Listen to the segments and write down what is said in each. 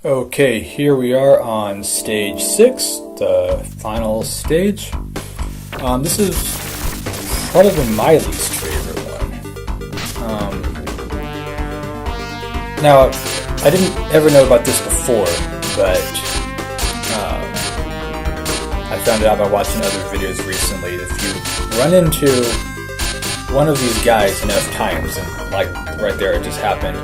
Okay, here we are on stage 6, the final stage. This is probably my least favorite one. Now, I didn't ever know about this before, but I found out by watching other videos recently. If you run into one of these guys enough times, and like right there it just happened,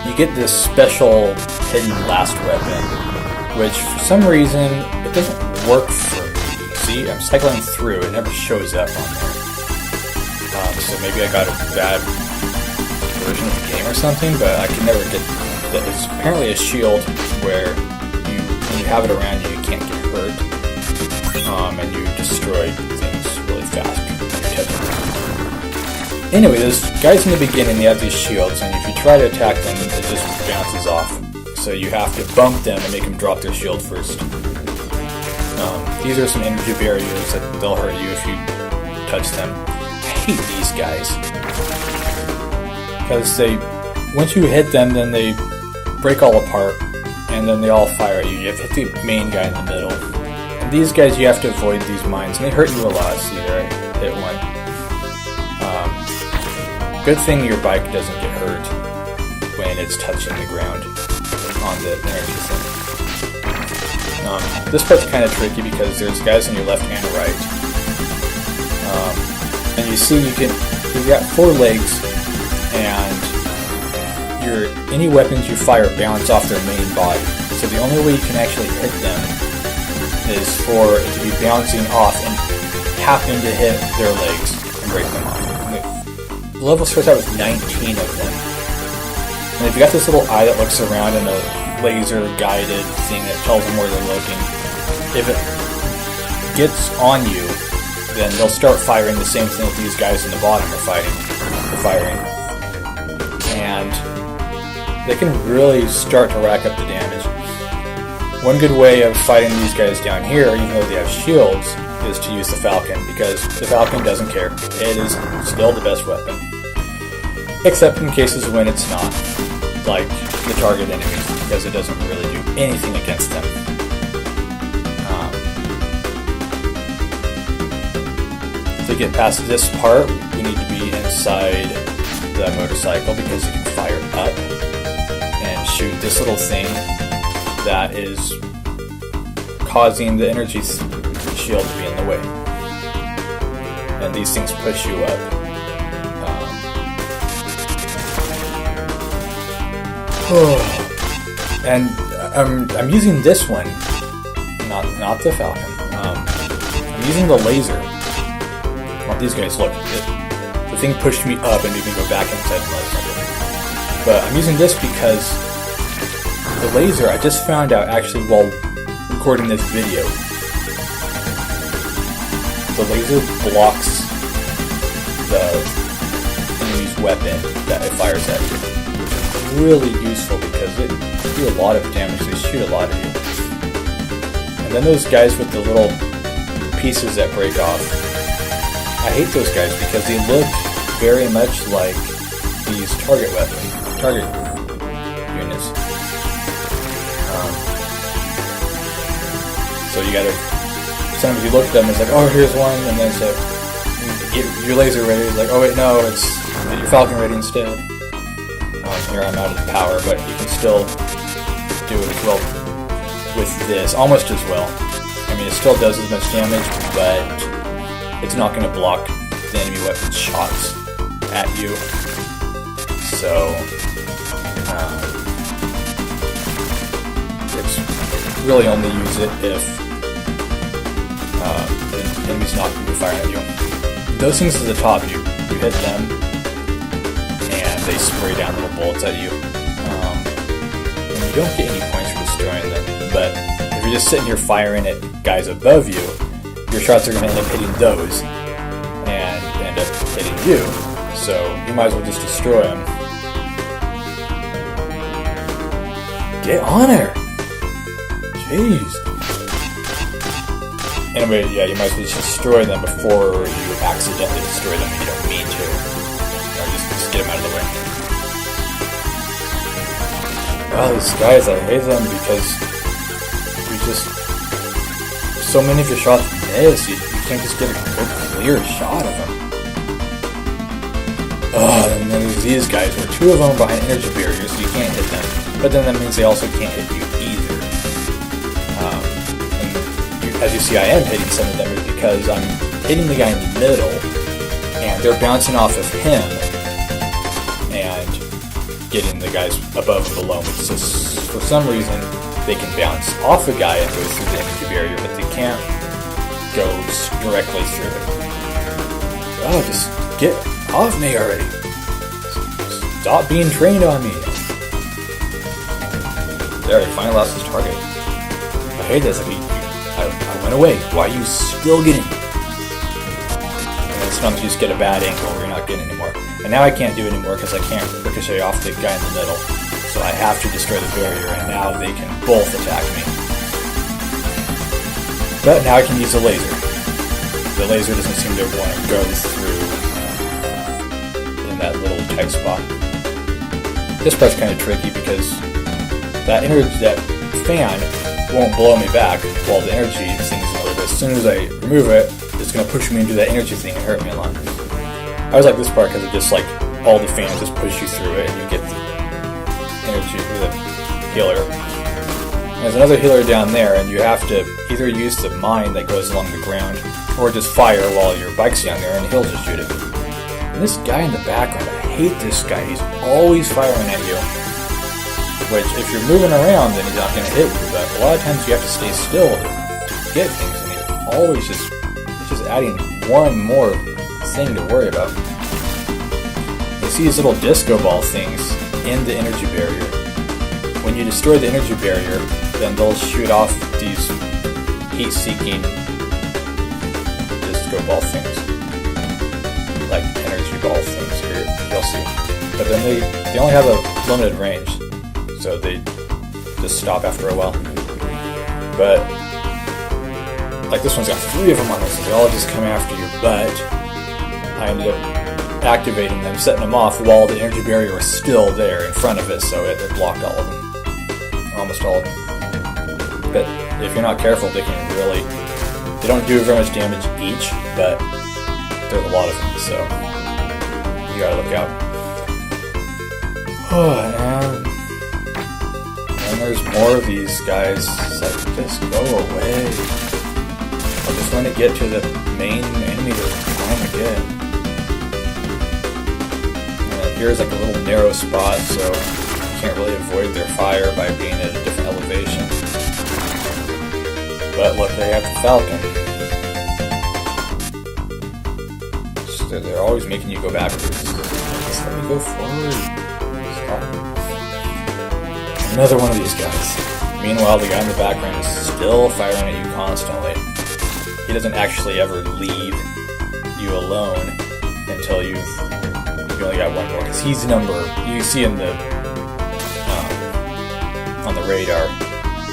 you get this special hidden blast weapon, which for some reason it doesn't work for me. See, I'm cycling through, it never shows up on there. So maybe I got a bad version of the game or something, but I can never get that. It's apparently a shield where when you have it around you, you can't get hurt, and you destroy things really fast when you touch them. Anyway, those guys in the beginning, they have these shields, and if you try to attack them, it just bounces off. So you have to bump them and make them drop their shield first. These are some energy barriers that they'll hurt you if you touch them. I hate these guys. Because once you hit them, then they break all apart, and then they all fire at you. You have to hit the main guy in the middle. And these guys, you have to avoid these mines, and they hurt you a lot. See there, I hit one. Good thing your bike doesn't get hurt when it's touching the ground on the energy thing. This part's kind of tricky because there's guys on your left and right. And you see you've got 4 legs, and any weapons you fire bounce off their main body. So the only way you can actually hit them is for it to be bouncing off and happen to hit their legs and break them off. The level starts out with 19 of them. And if you got this little eye that looks around and a laser guided thing that tells them where they're looking, if it gets on you, then they'll start firing the same thing that these guys in the bottom are firing. And they can really start to rack up the damage. One good way of fighting these guys down here, even though they have shields, is to use the Falcon, because the Falcon doesn't care. It is still the best weapon. Except in cases when it's not, like the target enemies, because it doesn't really do anything against them. To get past this part, we need to be inside the motorcycle, because you can fire up and shoot this little thing that is causing the energy shield to be in the way. And these things push you up. And I'm using this one, not the Falcon. I'm using the laser. Well, these guys, look, the thing pushed me up and made me go back inside the motorcycle. But I'm using this because the laser, I just found out actually while recording this video, the laser blocks the enemy's weapon that it fires at you. Really useful because they do a lot of damage. They shoot a lot of you. And then those guys with the little pieces that break off, I hate those guys because they look very much like these target units. So you gotta, sometimes you look at them, it's like, oh, here's one, and then so you get your laser ready, it's like, oh wait, no, it's your Falcon ready instead. Here I'm out of the power, but you can still do it as well with this, almost as well. I mean, it still does as much damage, but it's not going to block the enemy weapon's shots at you. So, it's really only use it if the enemy's not going to be firing at you. Those things at the top, you hit them, they spray down little bullets at you. And you don't get any points for destroying them, but if you're just sitting here firing at guys above you, your shots are going to end up hitting those, and end up hitting you, so you might as well just destroy them. Get on her! Jeez! Anyway, yeah, you might as well just destroy them before you accidentally destroy them if you don't mean to. Or just get them out of the way. Oh, these guys, I hate them because you just... So many of your shots miss, you can't just get a good clear shot of them. Oh, and then there's these guys, where two of them are behind energy barriers, so you can't hit them. But then that means they also can't hit you either. And as you see, I am hitting some of them because I'm hitting the guy in the middle, and they're bouncing off of him, and getting the guys above and below. It's just, for some reason, they can bounce off a guy and go through the energy barrier, but they can't go directly through it. Oh, just get off me already. Stop being trained on me. There, I finally lost his target. I hate this. I went away. Why are you still getting me? And sometimes you just get a bad angle where you're not getting anymore. And now I can't do it anymore because I can't ricochet off the guy in the middle. So I have to destroy the barrier, and now they can both attack me. But now I can use the laser. The laser doesn't seem to want to go through in that little tight spot. This part's kind of tricky because that fan won't blow me back while the energy thing is in order, but as soon as I remove it, it's going to push me into that energy thing and hurt me a lot. I always like this part because it just like all the fans just push you through it and you get the energy with a healer. And there's another healer down there, and you have to either use the mine that goes along the ground or just fire while your bike's down there and he'll just shoot it. And this guy in the background, I hate this guy. He's always firing at you. Which, if you're moving around, then he's not going to hit you. But a lot of times you have to stay still to get things. And he's always he's just adding one more thing to worry about. You see these little disco ball things in the energy barrier. When you destroy the energy barrier, then they'll shoot off these heat-seeking disco ball things. Like energy ball things here, you'll see. But then they only have a limited range, so they just stop after a while. But like this one's got 3 of them on it, so they all just come after you. But I ended up activating them, setting them off while the energy barrier was still there in front of it, so it blocked all of them. Almost all of them. But if you're not careful, they don't do very much damage each, but there's a lot of them, so you gotta look out. And there's more of these guys. It's like, just go away. I just want to get to the main enemy that I'm trying to get. Here's like a little narrow spot, so you can't really avoid their fire by being at a different elevation. But look, they have the Falcon. So they're always making you go backwards. Just let me go forward. Stop. Another one of these guys. Meanwhile, the guy in the background is still firing at you constantly. He doesn't actually ever leave you alone until you only got one more, because he's you see in the on the radar,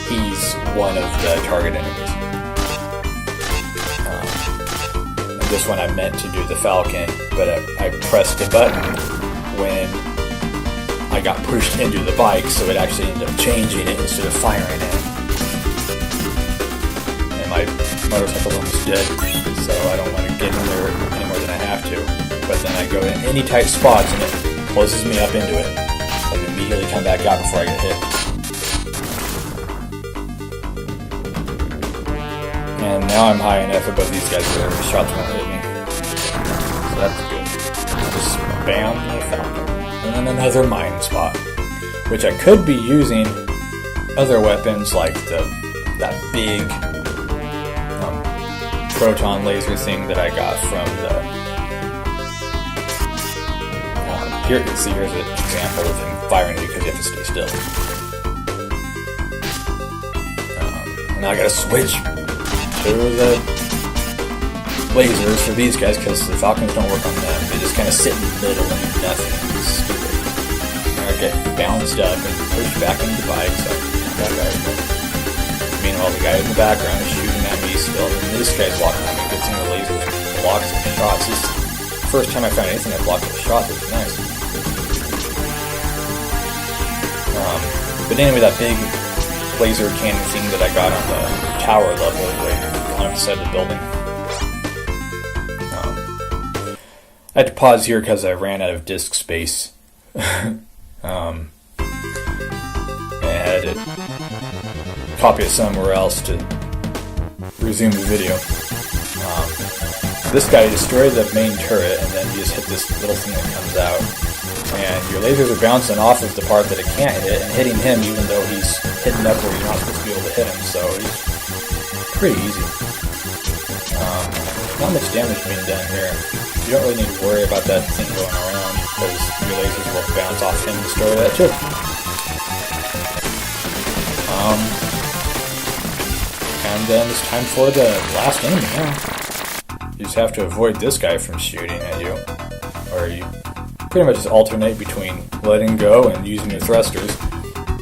he's one of the target enemies. And this one I meant to do the Falcon, but I pressed a button when I got pushed into the bike, so it actually ended up changing it instead of firing it. And my motorcycle's almost dead, so I don't want to get in there any more than I have to. But then I go in any tight spots and it closes me up into it. I can immediately come back out before I get hit. And now I'm high enough above these guys where the shots won't hit me. So that's good. Just spam the Falcon. And then another mine spot, which I could be using other weapons like that big proton laser thing that I got from the... Here, see, here's an example of him firing you because you have to stay still. Now I gotta switch to the lasers for these guys because the Falcons don't work on them. They just kind of sit in the middle and do nothing. It's stupid. And I get bounced up and pushed back into the bike, so that guy. Meanwhile, the guy in the background is shooting at me still, and this guy's walking at me, gets in the lasers, blocks the shots. This is the first time I found anything that blocked the shots. It was nice. But anyway, that big laser cannon thing that I got on the tower level, right on the side of the building. I had to pause here because I ran out of disk space. And I had to copy it somewhere else to resume the video. This guy destroyed the main turret, and then you just hit this little thing that comes out. And your lasers are bouncing off of the part that it can't hit, and hitting him even though he's hidden up where you're not supposed to be able to hit him, so he's pretty easy. Not much damage being done here. You don't really need to worry about that thing going around, because your lasers will bounce off him and destroy that too. And then it's time for the last enemy now. You just have to avoid this guy from shooting at you. Or you pretty much just alternate between letting go and using your thrusters,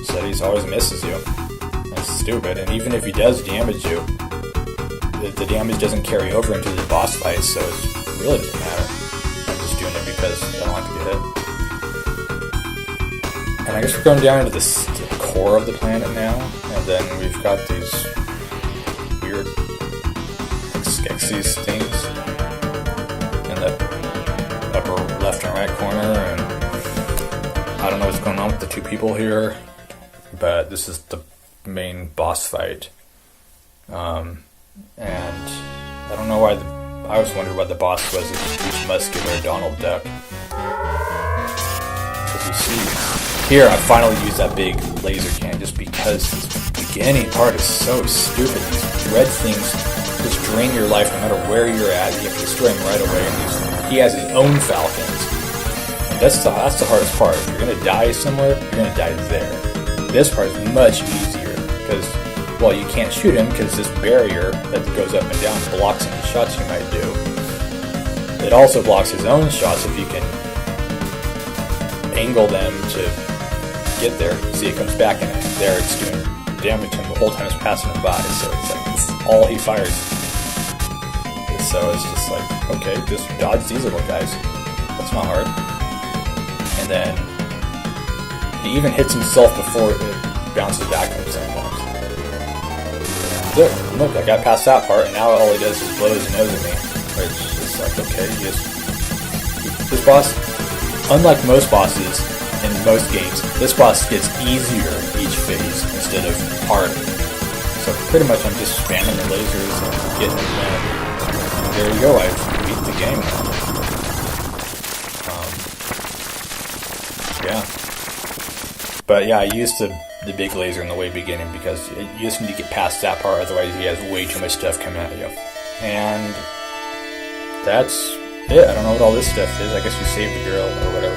so that he always misses you. That's stupid, and even if he does damage you, the damage doesn't carry over into the boss fight, so it really doesn't matter. I'm just doing it because I don't like to get hit. And I guess we're going down into the core of the planet now, and then we've got these weird Skeksis things in the upper left and right corner, and I don't know what's going on with the two people here, but this is the main boss fight. And I don't know why I always wondered why the boss was a huge muscular Donald Duck. Because you see, here I finally used that big laser cannon just because this beginning part is so stupid. These red things just drain your life no matter where you're at. You have to destroy him right away. And he has his own falcons. And that's the hardest part. If you're going to die somewhere, you're going to die there. This part is much easier because, well, you can't shoot him because this barrier that goes up and down blocks any shots you might do. It also blocks his own shots if you can angle them to get there. See, it comes back and there it's doing damage to him the whole time it's passing him by. So it's like it's all he fires. So it's just like, okay, just dodge these little guys. That's not hard. And then he even hits himself before it bounces back on him sometimes. There, look, I got past that part, and now all he does is blow his nose at me. It's just like, okay, this boss, unlike most bosses in most games, this boss gets easier each phase instead of harder. So pretty much I'm just spamming the lasers and getting them in. And there you go, I've beat the game now. Yeah. But yeah, I used the big laser in the way beginning because you just need to get past that part, otherwise he has way too much stuff coming at you. And that's it. I don't know what all this stuff is. I guess you saved the girl or whatever.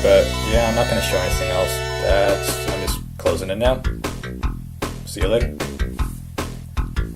But yeah, I'm not going to show anything else. I'm just closing it now. See you later.